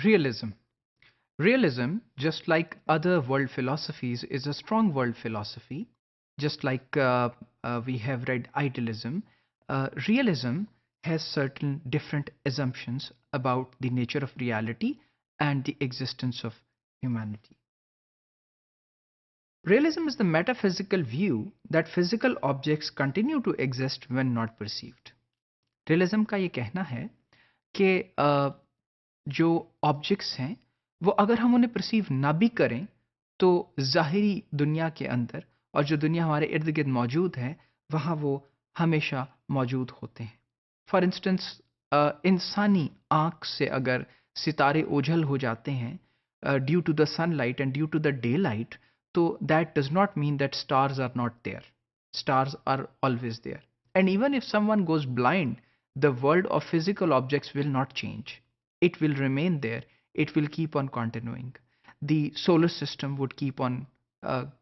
Realism. Realism, just like other world philosophies, is a strong world philosophy. Just like we have read idealism, realism has certain different assumptions about the nature of reality and the existence of humanity. Realism is the metaphysical view that physical objects continue to exist when not perceived. Realism का ये कहना है कि जो objects हैं वो अगर हम उन्हें परसीव ना भी करें तो ज़ाहिरी दुनिया के अंदर और जो दुनिया हमारे इर्द गिर्द मौजूद है वहाँ वो हमेशा मौजूद होते हैं। फॉर इंस्टेंस इंसानी आँख से अगर सितारे ओझल हो जाते हैं due to the sunlight and due to the daylight, तो that does not mean that stars are not there. Stars are always there, and even if someone goes blind, the world of physical objects will not change. It will remain there. It will keep on continuing. The solar system would keep on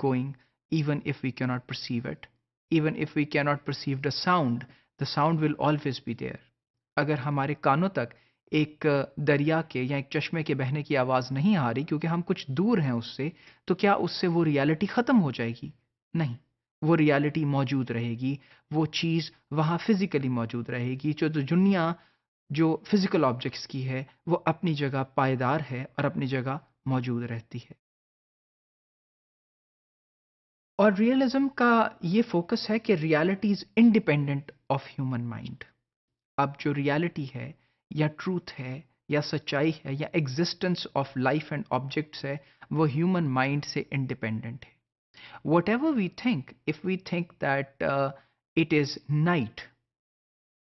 going even if we cannot perceive it. Even if we cannot perceive the sound will always be there. अगर हमारे कानों तक एक दरिया के या एक चश्मे के बहने की आवाज़ नहीं आ रही क्योंकि हम कुछ दूर हैं उससे, तो क्या उससे वो रियलिटी ख़त्म हो जाएगी? नहीं, वो रियलिटी मौजूद रहेगी, वो चीज़ वहाँ फिज़िकली मौजूद रहेगी। जो दुनिया जो फिज़िकल ऑब्जेक्ट्स की है वो अपनी जगह पायदार है और अपनी जगह मौजूद रहती है। और रियलिज्म का ये फोकस है कि reality is independent of human mind. अब जो रियलिटी है या ट्रूथ है या सच्चाई है या existence of life and objects है, वो ह्यूमन माइंड से इंडिपेंडेंट है। Whatever we think, if we think that it is night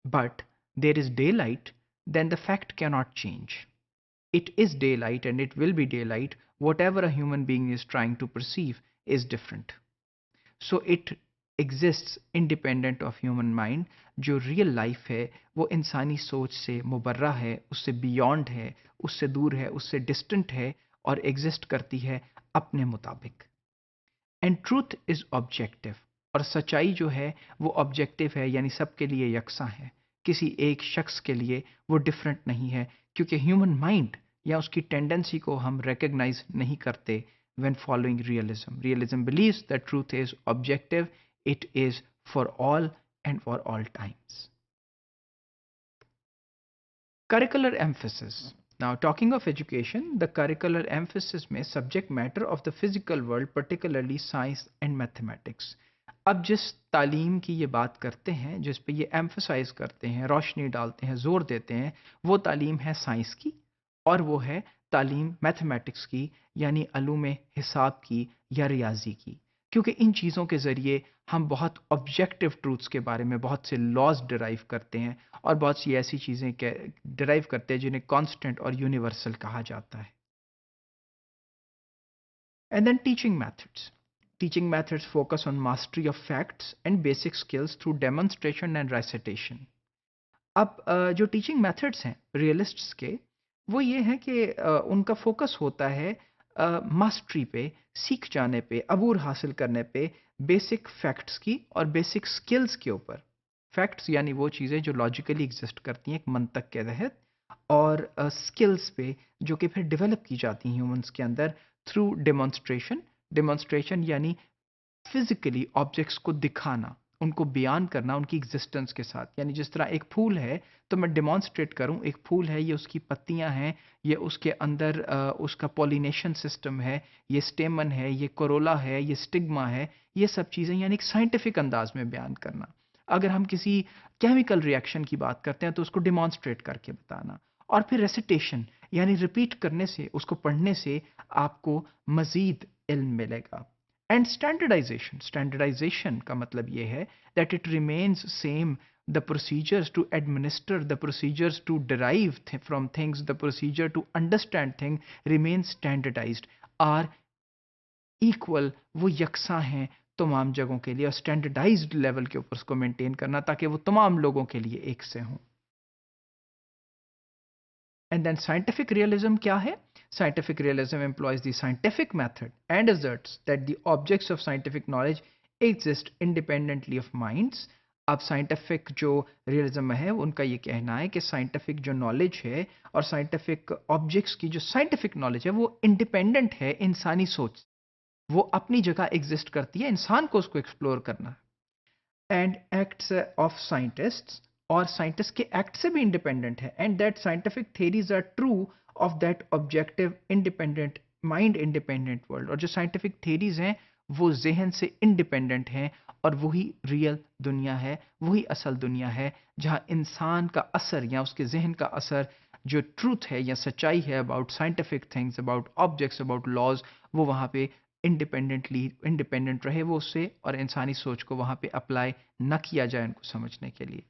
but there is daylight, then the fact cannot change. It is daylight and it will be daylight. Whatever a human being is trying to perceive is different. So it exists independent of human mind. जो real life है वो इंसानी सोच से मुबर्रा है, उससे beyond है, उससे दूर है, उससे distant है और exist करती है अपने मुताबिक। एंड ट्रूथ इज़ ऑब्जेक्टिव, और सच्चाई जो है वो ऑब्जेक्टिव है, यानी सबके लिए यकसा है। किसी एक शख्स के लिए वो डिफरेंट नहीं है, क्योंकि ह्यूमन माइंड या उसकी टेंडेंसी को हम रिकग्नाइज नहीं करते when following realism. Realism believes that truth is objective, it is for all and for all times. Curricular emphasis. Now, talking of education, the curricular emphasis में subject matter of the physical world, particularly science and mathematics. अब जिस तालीम की ये बात करते हैं, जिस पे ये एम्फसाइज करते हैं, रोशनी डालते हैं, जोर देते हैं, वो तालीम है साइंस की और वो है तालीम मैथमेटिक्स की, यानी अलूम हिसाब की या रियाजी की। क्योंकि इन चीज़ों के ज़रिए हम बहुत ऑब्जेक्टिव ट्रूथ्स के बारे में बहुत से लॉज डिराइव करते हैं और बहुत सी ऐसी चीज़ें डिराइव करते हैं जिन्हें कांस्टेंट और यूनिवर्सल कहा जाता है। And then teaching methods. Teaching methods focus on mastery of facts and basic skills through demonstration and recitation. अब जो टीचिंग मेथड्स हैं रियलिस्ट्स के, वो ये हैं कि उनका फोकस होता है मास्टरी पे, सीख जाने पे, अबूर हासिल करने पे, बेसिक फैक्ट्स की और बेसिक स्किल्स के ऊपर। फैक्ट्स यानी वो चीज़ें जो लॉजिकली एग्जिस्ट करती हैं एक मंतक के तहत, और स्किल्स पे जो कि फिर डेवलप की जाती हैं ह्यूमंस के अंदर थ्रू डेमोन्स्ट्रेशन। डेमोन्स्ट्रेशन यानी फिजिकली ऑब्जेक्ट्स को दिखाना, उनको बयान करना उनकी एग्जिस्टेंस के साथ। यानी जिस तरह एक फूल है तो मैं डेमोन्स्ट्रेट करूं, एक फूल है, ये उसकी पत्तियां हैं, ये उसके अंदर उसका पॉलिनेशन सिस्टम है, ये स्टेमन है, ये कोरोला है, ये स्टिग्मा है, ये सब चीज़ें, यानी एक साइंटिफिक अंदाज में बयान करना। अगर हम किसी केमिकल रिएक्शन की बात करते हैं तो उसको डिमॉन्स्ट्रेट करके बताना। और फिर रेसिटेशन यानी रिपीट करने से, उसको पढ़ने से आपको मज़ीद इल्म मिलेगा। एंड स्टैंडर्डाइजेशन, स्टैंडर्डाइजेशन का मतलब ये है that it remains same, the procedures to administer, the procedures to derive from things, the procedure to understand things remain standardized, are equal, वो यकसा हैं तमाम जगहों के लिए, और स्टैंडर्डाइज्ड लेवल के ऊपर उसको मेंटेन करना ताकि वो तमाम लोगों के लिए एक से हों। एंड देन साइंटिफिक रियलिज्म क्या है? Scientific realism employs the scientific method and asserts that the objects of scientific knowledge exist independently of minds. اب سائنٹیفک جو ریئلزم ہے ان کا یہ کہنا ہے کہ سائنٹیفک جو نالج ہے اور سائنٹیفک آبجیکٹس کی جو سائنٹیفک نالج ہے وہ انڈیپینڈنٹ ہے انسانی سوچ سے۔ وہ اپنی جگہ ایگزسٹ کرتی ہے، انسان کو اس کو ایکسپلور کرنا ہے۔ اینڈ ایکٹس آف سائنٹسٹ اور سائنٹسٹ کے ایکٹ سے بھی انڈیپینڈنٹ ہے، and that scientific theories are true of that objective independent mind independent world. اور جو سائنٹیفک تھیریز ہیں وہ ذہن سے انڈیپینڈنٹ ہیں، اور وہی ریئل دنیا ہے، وہی اصل دنیا ہے جہاں انسان کا اثر یا اس کے ذہن کا اثر، جو ٹروتھ ہے یا سچائی ہے about scientific things, about objects, about laws, وہ وہاں پہ انڈیپینڈنٹ رہے وہ اس سے، اور انسانی سوچ کو وہاں پہ اپلائی نہ کیا جائے ان کو سمجھنے کے لیے۔